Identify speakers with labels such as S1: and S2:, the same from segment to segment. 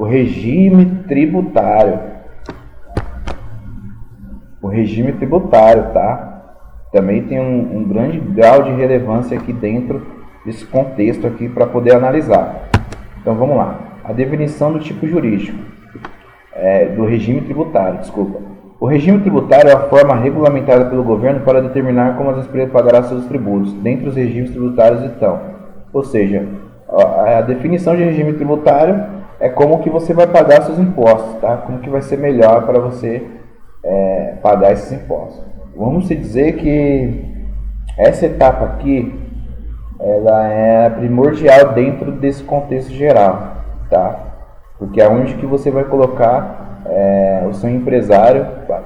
S1: regime tributário. O regime tributário, tá? Também tem um grande grau de relevância aqui dentro desse contexto aqui para poder analisar. Então vamos lá. A definição do tipo jurídico, do regime tributário, desculpa. O regime tributário é a forma regulamentada pelo governo para determinar como as empresas pagarão seus tributos. Dentre os regimes tributários estão, ou seja, a definição de regime tributário é como que você vai pagar seus impostos, tá? Como que vai ser melhor para você pagar esses impostos. Vamos dizer que essa etapa aqui ela é primordial dentro desse contexto geral, tá? Porque é onde que você vai colocar o seu empresário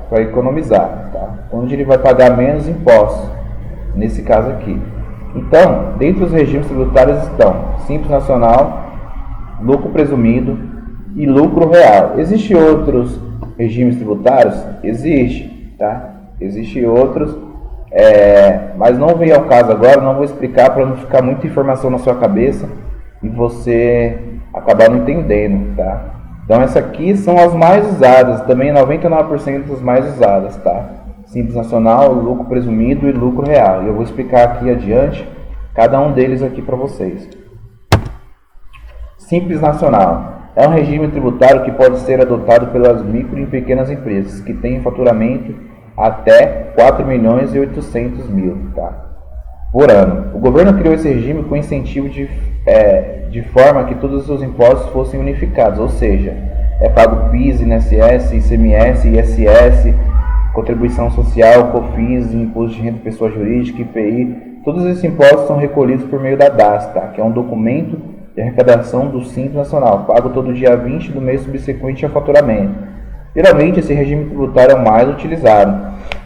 S1: para economizar, tá? Onde ele vai pagar menos impostos, nesse caso aqui. Então, dentre os regimes tributários estão Simples Nacional, lucro presumido e lucro real. Existem outros regimes tributários? Existe, tá? Existem outros, mas não vem ao caso agora, não vou explicar para não ficar muita informação na sua cabeça e você acabar não entendendo, tá? Então essas aqui são as mais usadas, também 99% das mais usadas, tá? Simples Nacional, lucro presumido e lucro real. Eu vou explicar aqui adiante cada um deles aqui para vocês. Simples Nacional é um regime tributário que pode ser adotado pelas micro e pequenas empresas que têm faturamento até 4.800.000, tá? Por ano. O governo criou esse regime com incentivo de forma que todos os seus impostos fossem unificados, ou seja, pago PIS, INSS, ICMS, ISS, contribuição social, COFINS, imposto de renda de pessoa jurídica, IPI. Todos esses impostos são recolhidos por meio da DAS, tá? Que é um documento de arrecadação do Simples Nacional, pago todo dia 20 do mês subsequente ao faturamento. Geralmente, esse regime tributário é o mais utilizado,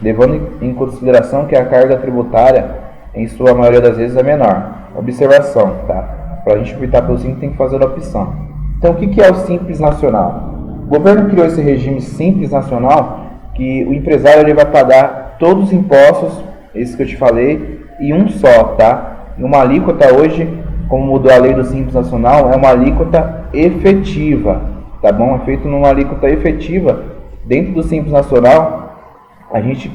S1: levando em consideração que a carga tributária, em sua maioria das vezes, é menor. Observação, tá? Para a gente optar pelo Simples, tem que fazer a opção. Então, o que é o Simples Nacional? O governo criou esse regime Simples Nacional, que o empresário ele vai pagar todos os impostos, esses que eu te falei, em um só, tá? E uma alíquota hoje, como mudou a lei do Simples Nacional, é uma alíquota efetiva, tá bom? É feito numa alíquota efetiva. Dentro do Simples Nacional, a gente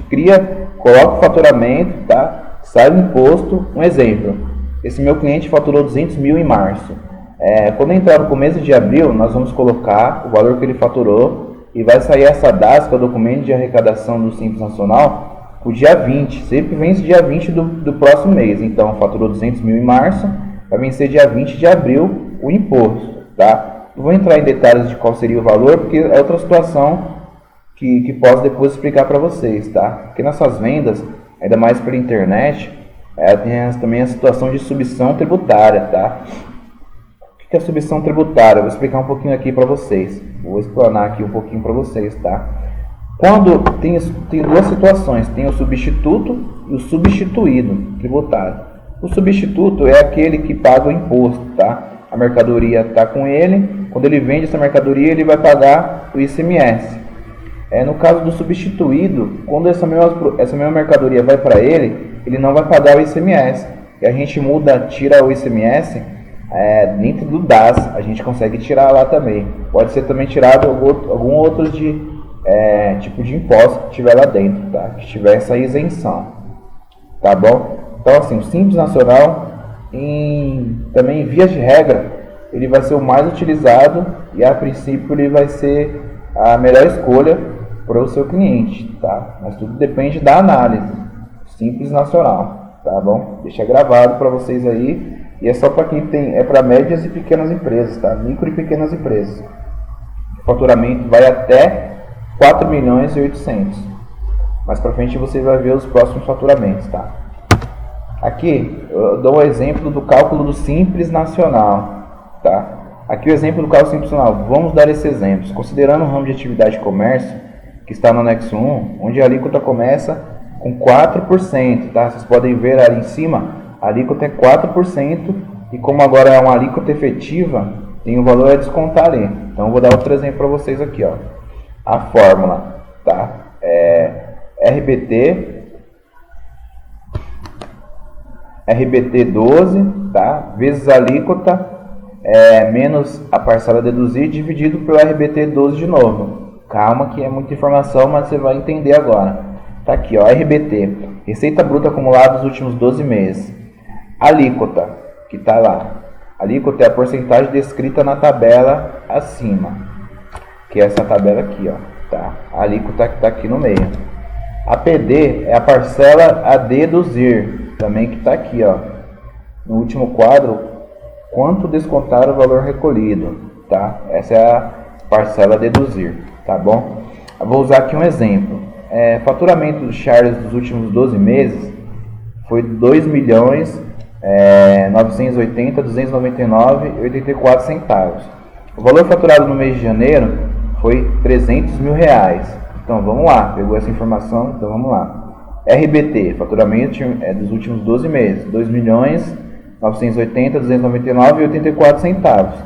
S1: coloca o faturamento, tá? Sai o imposto. Um exemplo, esse meu cliente faturou 200 mil em março. Quando entrar no começo de abril, nós vamos colocar o valor que ele faturou e vai sair essa DAS, que é o documento de arrecadação do Simples Nacional, o dia 20, sempre vence dia 20 do próximo mês. Então, faturou 200 mil em março, vai vencer dia 20 de abril o imposto, tá? Não vou entrar em detalhes de qual seria o valor, porque é outra situação que posso depois explicar para vocês, tá? Porque nessas vendas, ainda mais pela internet, tem também a situação de substituição tributária, tá? O que é substituição tributária? Eu vou explicar um pouquinho aqui para vocês. Vou explanar aqui um pouquinho para vocês, tá? Quando tem duas situações, tem o substituto e o substituído tributário. O substituto é aquele que paga o imposto, tá? A mercadoria está com ele, quando ele vende essa mercadoria, ele vai pagar o ICMS. No caso do substituído, quando essa mesma mercadoria vai para ele, ele não vai pagar o ICMS. E a gente tira o ICMS dentro do DAS, a gente consegue tirar lá também. Pode ser também tirado algum outro tipo de imposto que tiver lá dentro, tá? Que tiver essa isenção, tá bom? Então assim, o Simples Nacional, também em vias de regra, ele vai ser o mais utilizado e a princípio ele vai ser a melhor escolha para o seu cliente, tá? Mas tudo depende da análise. Simples Nacional, tá bom? Deixa gravado para vocês aí, e é só para quem para médias e pequenas empresas, tá? Micro e pequenas empresas. O faturamento vai até 4.800.000. Mais para frente você vai ver os próximos faturamentos, tá? Aqui eu dou um exemplo do cálculo do Simples Nacional, tá? Aqui o exemplo do cálculo Simples Nacional. Vamos dar esses exemplos. Considerando o ramo de atividade de comércio, que está no anexo 1, onde a alíquota começa com 4%, tá? Vocês podem ver ali em cima, a alíquota é 4%, e como agora é uma alíquota efetiva, tem o valor a descontar ali. Então eu vou dar outro exemplo para vocês aqui, ó. A fórmula, tá? RBT 12, tá? Vezes a alíquota menos a parcela a deduzir dividido pelo RBT 12 de novo. Calma que é muita informação, mas você vai entender agora. Tá aqui, ó, RBT, Receita Bruta Acumulada dos últimos 12 meses. Alíquota, que tá lá. Alíquota é a porcentagem descrita na tabela acima, que é essa tabela aqui, ó, tá? A alíquota que tá aqui no meio. A PD é a parcela a deduzir, também que tá aqui, ó. No último quadro, quanto descontar o valor recolhido, tá? Essa é a parcela a deduzir, tá bom? Eu vou usar aqui um exemplo. Faturamento do Charles dos últimos 12 meses foi 2.980.299,84 centavos. O valor faturado no mês de janeiro foi 300 mil reais. Então vamos lá, pegou essa informação, então vamos lá. RBT, faturamento dos últimos 12 meses, 2.980.299,84 centavos.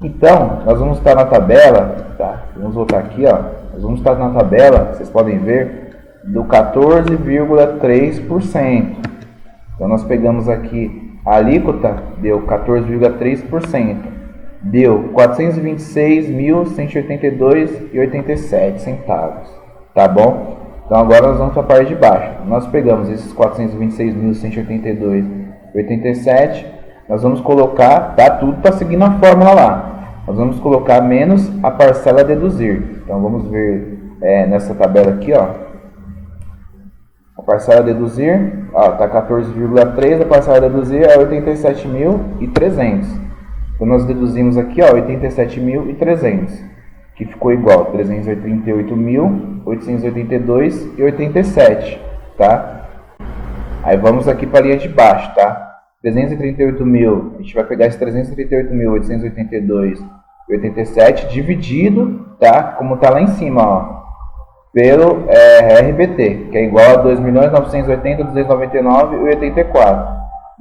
S1: Então, nós vamos estar na tabela, tá? Vamos voltar aqui, ó. Nós vamos estar na tabela, vocês podem ver, do 14,3%. Então nós pegamos aqui a alíquota, deu 14,3%. Deu 426.182,87 centavos, tá bom? Então agora nós vamos para a parte de baixo. Nós pegamos esses 426.182,87, nós vamos colocar, tá? Tudo está seguindo a fórmula lá. Nós vamos colocar menos a parcela a deduzir. Então vamos ver nessa tabela aqui, ó. A parcela a deduzir, ó, tá 14,3, a parcela a deduzir é 87.300. Então nós deduzimos aqui, ó, 87.300, que ficou igual 338.882,87, tá? Aí vamos aqui para a linha de baixo, tá? 338.000, a gente vai pegar esse 338.882,87 dividido, tá? Como tá lá em cima, ó, pelo RBT, que é igual a 2.980.299,84.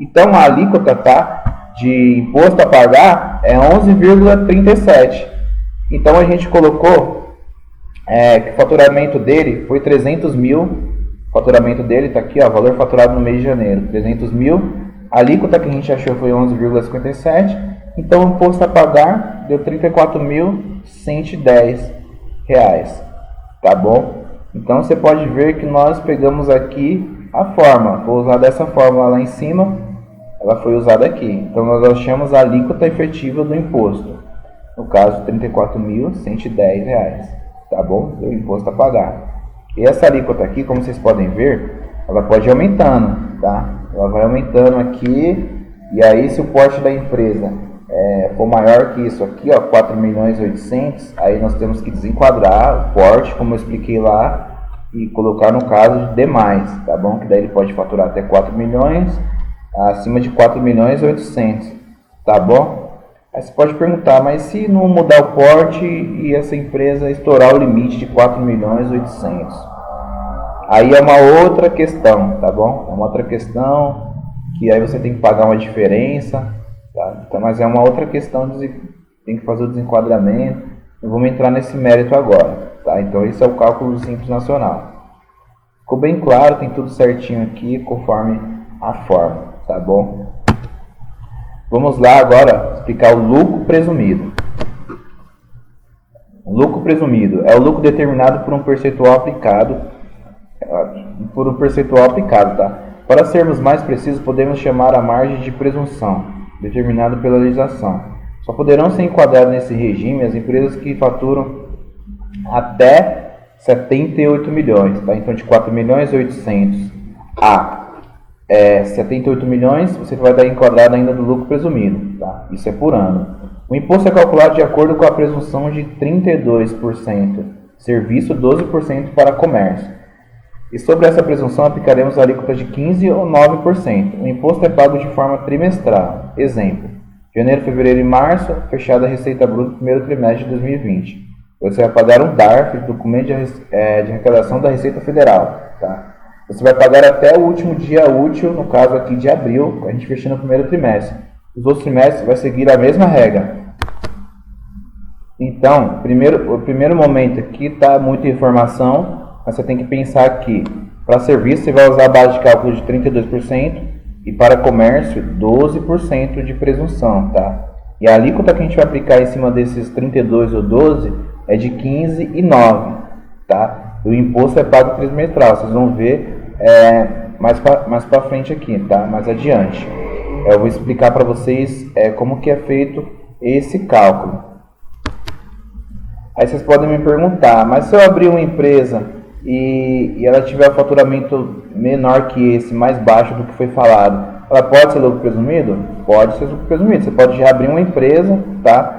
S1: Então a alíquota, tá, de imposto a pagar é 11,37. Então a gente colocou que o faturamento dele foi 300 mil. O faturamento dele tá aqui, ó, valor faturado no mês de janeiro, 300 mil. A alíquota que a gente achou foi 11,57. Então o imposto a pagar deu 34.110 reais. Tá bom? Então você pode ver que nós pegamos aqui a forma. Vou usar dessa fórmula lá em cima. Ela foi usada aqui. Então nós achamos a alíquota efetiva do imposto. No caso, R$ 34.110. Tá bom? O imposto a pagar. E essa alíquota aqui, como vocês podem ver, ela pode ir aumentando, tá? Ela vai aumentando aqui. E aí, se o porte da empresa for maior que isso aqui, ó, 4.800.000, aí nós temos que desenquadrar o porte, como eu expliquei lá, e colocar no caso de demais, tá bom? Que daí ele pode faturar até 4 milhões, acima de 4.800.000, tá bom? Aí você pode perguntar, mas se não mudar o porte e essa empresa estourar o limite de 4.800.000? Aí é uma outra questão, tá bom? É uma outra questão que aí você tem que pagar uma diferença, tá? Então, mas é uma outra questão, tem que fazer o desenquadramento. Não vamos entrar nesse mérito agora, tá? Então esse é o cálculo do Simples Nacional. Ficou bem claro, tem tudo certinho aqui, conforme a forma, tá bom? Vamos lá agora explicar o lucro presumido. O lucro presumido é o lucro determinado por um percentual aplicado, tá? Para sermos mais precisos, podemos chamar a margem de presunção, determinada pela legislação. Só poderão ser enquadradas nesse regime as empresas que faturam até 78 milhões, tá? Então de 4.800.000 a 78 milhões, você vai dar enquadrado ainda do lucro presumido, tá? Isso é por ano. O imposto é calculado de acordo com a presunção de 32%, serviço 12% para comércio. E sobre essa presunção aplicaremos a alíquota de 15% ou 9%. O imposto é pago de forma trimestral. Exemplo: janeiro, fevereiro e março, fechada a receita bruta do primeiro trimestre de 2020. Você vai pagar um DARF, documento de arrecadação da Receita Federal, tá? Você vai pagar até o último dia útil, no caso aqui de abril, a gente fechando o primeiro trimestre. Os outros trimestres vai seguir a mesma regra. Então, o primeiro momento aqui está muita informação, mas você tem que pensar que para serviço você vai usar a base de cálculo de 32% e para comércio 12% de presunção, tá? E a alíquota que a gente vai aplicar em cima desses 32 ou 12 é de 15,9, tá? O imposto é pago trimestral, vocês vão ver mais para frente aqui, tá? Mais adiante. Eu vou explicar para vocês como que é feito esse cálculo. Aí vocês podem me perguntar, mas se eu abrir uma empresa e ela tiver um faturamento menor que esse, mais baixo do que foi falado, ela pode ser lucro presumido? Pode ser lucro presumido. Você pode já abrir uma empresa, tá?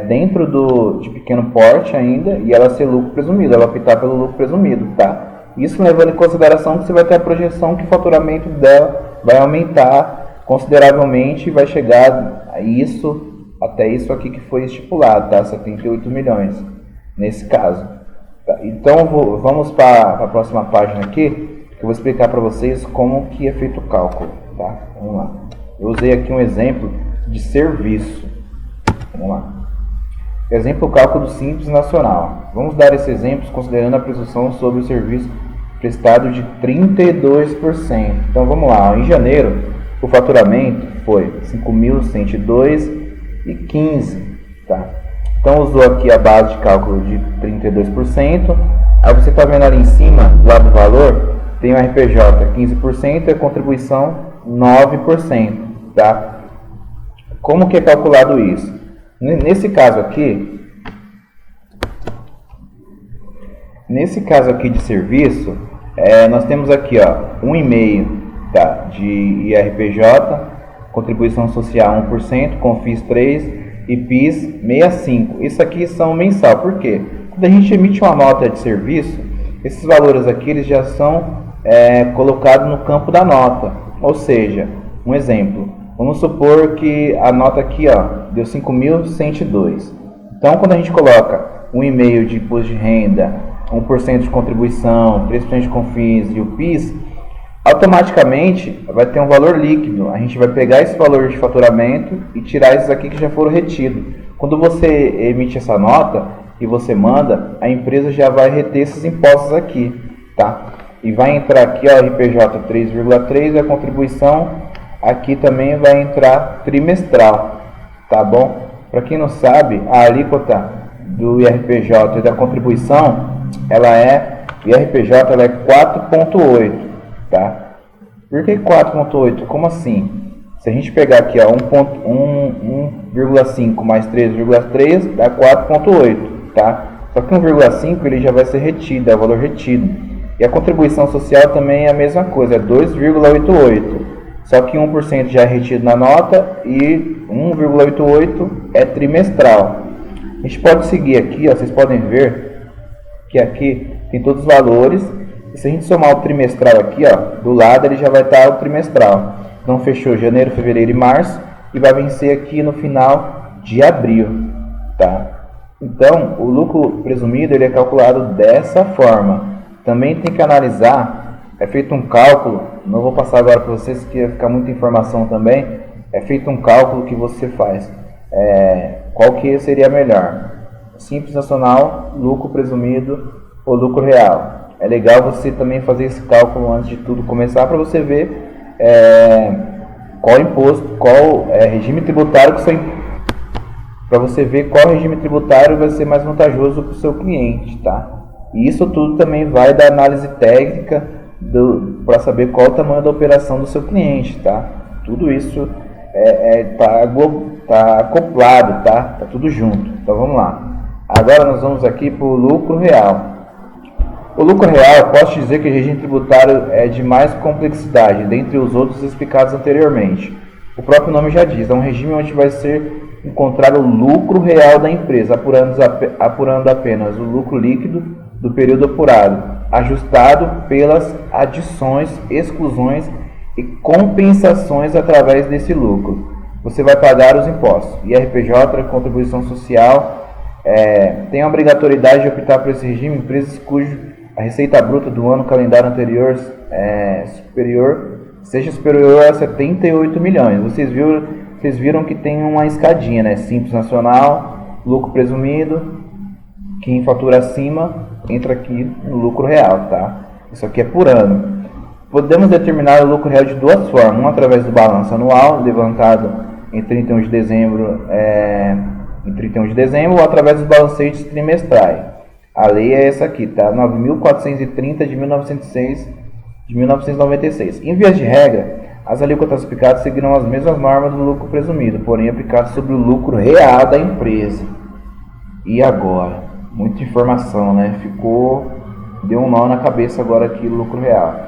S1: Dentro de pequeno porte ainda, e ela ser lucro presumido, ela optar pelo lucro presumido, tá? Isso levando em consideração que você vai ter a projeção que o faturamento dela vai aumentar consideravelmente e vai chegar a isso, até isso aqui que foi estipulado, tá? 78 milhões, nesse caso. Tá? Então, vamos para a próxima página aqui, que eu vou explicar para vocês como que é feito o cálculo, tá? Vamos lá. Eu usei aqui um exemplo de serviço. Vamos lá. Exemplo, cálculo do Simples Nacional. Vamos dar esse exemplo considerando a presunção sobre o serviço prestado de 32%. Então, vamos lá. Em janeiro, o faturamento foi 5.102,15, tá? Então, usou aqui a base de cálculo de 32%. Aí você está vendo ali em cima, do lado do valor, tem o RPJ 15% e a contribuição 9%, tá? Como que é calculado isso? Nesse caso aqui de serviço, nós temos aqui, ó, 1,5%, tá, de IRPJ, contribuição social 1%, Confis 3% e PIS 65%. Isso aqui são mensal. Por quê? Quando a gente emite uma nota de serviço, esses valores aqui eles já são colocados no campo da nota. Ou seja, um exemplo, vamos supor que a nota aqui, ó, deu 5.102. Então, quando a gente coloca 1,5% de imposto de renda, 1% de contribuição, 3% de Confins e o PIS, automaticamente vai ter um valor líquido. A gente vai pegar esse valor de faturamento e tirar esses aqui que já foram retidos. Quando você emite essa nota e você manda, a empresa já vai reter esses impostos aqui, tá? E vai entrar aqui, ó, RPJ 3,3% e a contribuição aqui também vai entrar trimestral, tá bom? Para quem não sabe, a alíquota do IRPJ e da contribuição, IRPJ ela é 4,8, tá? Por que 4,8? Como assim? Se a gente pegar aqui, ó, 1,5 mais 3,3 dá 4,8, tá? Só que 1,5 ele já vai ser retido, é o valor retido. E a contribuição social também é a mesma coisa, é 2,88. Só que 1% já é retido na nota e 1,88 é trimestral. A gente pode seguir aqui, ó, vocês podem ver que aqui tem todos os valores. E se a gente somar o trimestral aqui, ó, do lado ele já vai estar o trimestral. Então fechou janeiro, fevereiro e março e vai vencer aqui no final de abril, tá? Então o lucro presumido ele é calculado dessa forma. Também tem que analisar, é feito um cálculo, não vou passar agora para vocês que vai ficar muita informação também, é feito um cálculo que você faz, qual que seria melhor, Simples Nacional, lucro presumido ou lucro real. É legal você também fazer esse cálculo antes de tudo começar para você ver qual imposto, qual regime tributário que para você ver qual regime tributário vai ser mais vantajoso para o seu cliente, tá? E isso tudo também vai da análise técnica para saber qual o tamanho da operação do seu cliente, tá? Tudo isso tá acoplado, tá? Tá tudo junto. Então vamos lá. Agora nós vamos aqui para o lucro real. O lucro real, posso dizer que o regime tributário é de mais complexidade, dentre os outros explicados anteriormente. O próprio nome já diz, é um regime onde vai ser encontrado o lucro real da empresa, apurando apenas o lucro líquido do período apurado, ajustado pelas adições, exclusões e compensações através desse lucro. Você vai pagar os impostos, IRPJ, contribuição social, tem a obrigatoriedade de optar por esse regime empresas cuja a receita bruta do ano calendário anterior seja superior a 78 milhões. Vocês viram que tem uma escadinha, né? Simples Nacional, lucro presumido, quem fatura acima entra aqui no lucro real, tá? Isso aqui é por ano. Podemos determinar o lucro real de duas formas, uma através do balanço anual levantado em 31 de dezembro, ou através dos balancetes trimestrais. A lei é essa aqui, tá? 9.430 de 1996. Em vias de regra, as alíquotas aplicadas seguirão as mesmas normas do lucro presumido, porém aplicadas sobre o lucro real da empresa. E agora? Muita informação, né? Deu um nó na cabeça agora aqui o lucro real.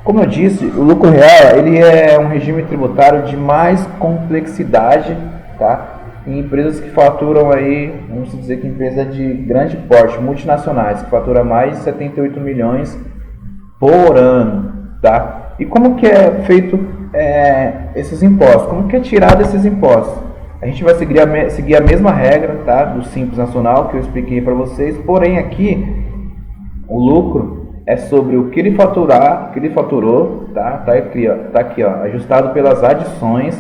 S1: Como eu disse, o lucro real ele é um regime tributário de mais complexidade, tá? Em empresas que faturam aí, vamos dizer que empresas de grande porte, multinacionais, que faturam mais de 78 milhões por ano, tá? E como que é feito esses impostos? Como que é tirado esses impostos? A gente vai seguir a mesma regra, tá? Do Simples Nacional que eu expliquei para vocês, porém aqui o lucro é sobre o que ele faturou, tá? Tá aqui, ó, ajustado pelas adições,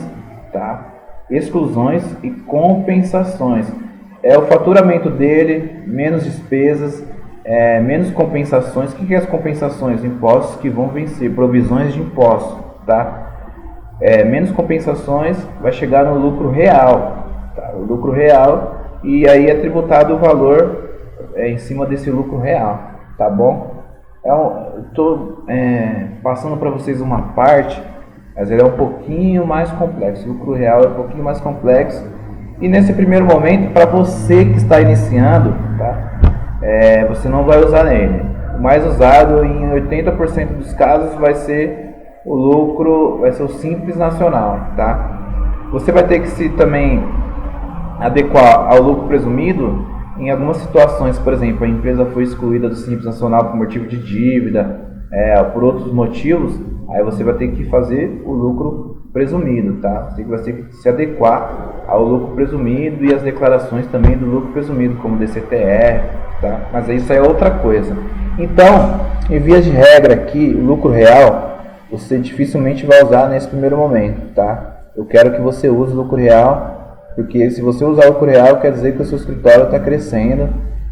S1: tá? Exclusões e compensações. É o faturamento dele, menos despesas, menos compensações. O que é as compensações? Impostos que vão vencer, provisões de impostos, tá? Menos compensações vai chegar no lucro real, tá? O lucro real, e aí é tributado o valor em cima desse lucro real, tá bom? Eu estou passando para vocês uma parte, mas ele é um pouquinho mais complexo. O lucro real é um pouquinho mais complexo. E nesse primeiro momento, para você que está iniciando, tá? Você não vai usar ele. O mais usado em 80% dos casos vai ser o lucro, vai ser o Simples Nacional, tá? Você vai ter que se também adequar ao lucro presumido em algumas situações. Por exemplo, a empresa foi excluída do Simples Nacional por motivo de dívida, por outros motivos. Aí você vai ter que fazer o lucro presumido, tá? Você vai ter que se adequar ao lucro presumido e as declarações também do lucro presumido, como DCTR, tá? Mas isso aí é outra coisa. Então, em vias de regra aqui, o lucro real, você dificilmente vai usar nesse primeiro momento, tá? Eu quero que você use o lucro real, porque se você usar o lucro real, quer dizer que o seu escritório está crescendo,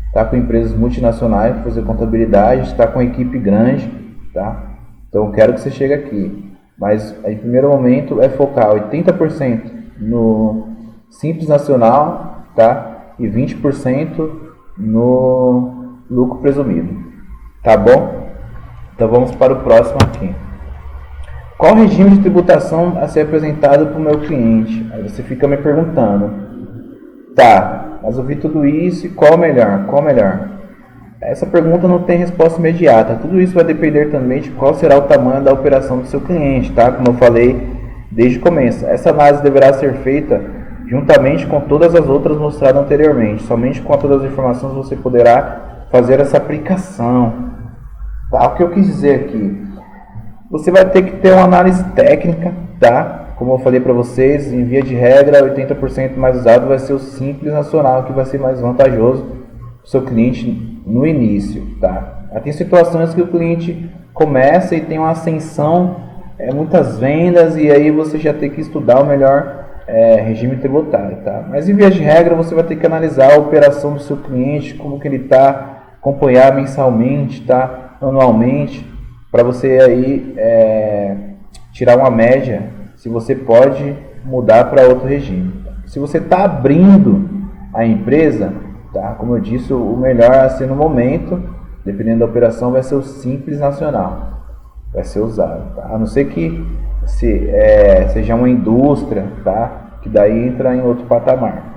S1: está com empresas multinacionais para fazer contabilidade, está com equipe grande, tá? Então eu quero que você chegue aqui, mas em primeiro momento é focar 80% no Simples Nacional, tá? E 20% no lucro presumido, tá bom? Então vamos para o próximo aqui. Qual regime de tributação a ser apresentado para o meu cliente? Aí você fica me perguntando, tá, mas eu vi tudo isso e qual melhor? Qual melhor? Essa pergunta não tem resposta imediata. Tudo isso vai depender também de qual será o tamanho da operação do seu cliente, tá? Como eu falei desde o começo. Essa análise deverá ser feita juntamente com todas as outras mostradas anteriormente. Somente com todas as informações você poderá fazer essa aplicação. Tá? O que eu quis dizer aqui? Você vai ter que ter uma análise técnica, tá? Como eu falei para vocês, em via de regra, 80% mais usado vai ser o Simples Nacional, que vai ser mais vantajoso para o seu cliente no início, tá? Tem situações que o cliente começa e tem uma ascensão, muitas vendas, e aí você já tem que estudar o melhor regime tributário, tá? Mas em via de regra você vai ter que analisar a operação do seu cliente, como que ele está, acompanhar mensalmente, tá? Anualmente, para você aí tirar uma média, se você pode mudar para outro regime. Se você está abrindo a empresa, tá? Como eu disse, o melhor a ser no momento, dependendo da operação, vai ser o Simples Nacional. Vai ser usado, tá? A não ser que seja uma indústria, tá? Que daí entra em outro patamar.